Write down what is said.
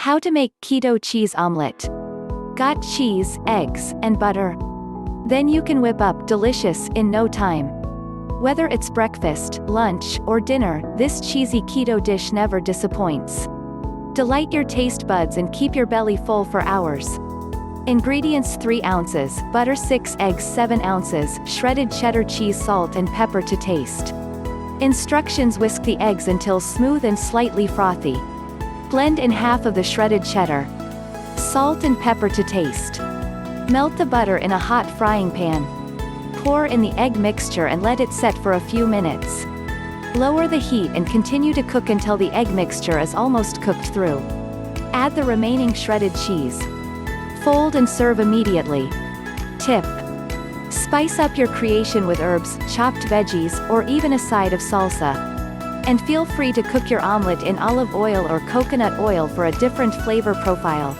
How to make keto cheese omelet. Got cheese, eggs, and butter? Then you can whip up delicious in no time. Whether it's breakfast, lunch, or dinner, this cheesy keto dish never disappoints. Delight your taste buds and keep your belly full for hours. Ingredients: 3 ounces, butter, 6 eggs, 7 ounces, shredded cheddar cheese, salt and pepper to taste. Instructions: whisk the eggs until smooth and slightly frothy. Blend in half of the shredded cheddar. Salt and pepper to taste. Melt the butter in a hot frying pan. Pour in the egg mixture and let it set for a few minutes. Lower the heat and continue to cook until the egg mixture is almost cooked through. Add the remaining shredded cheese. Fold and serve immediately. Tip: spice up your creation with herbs, chopped veggies, or even a side of salsa. And feel free to cook your omelet in olive oil or coconut oil for a different flavor profile.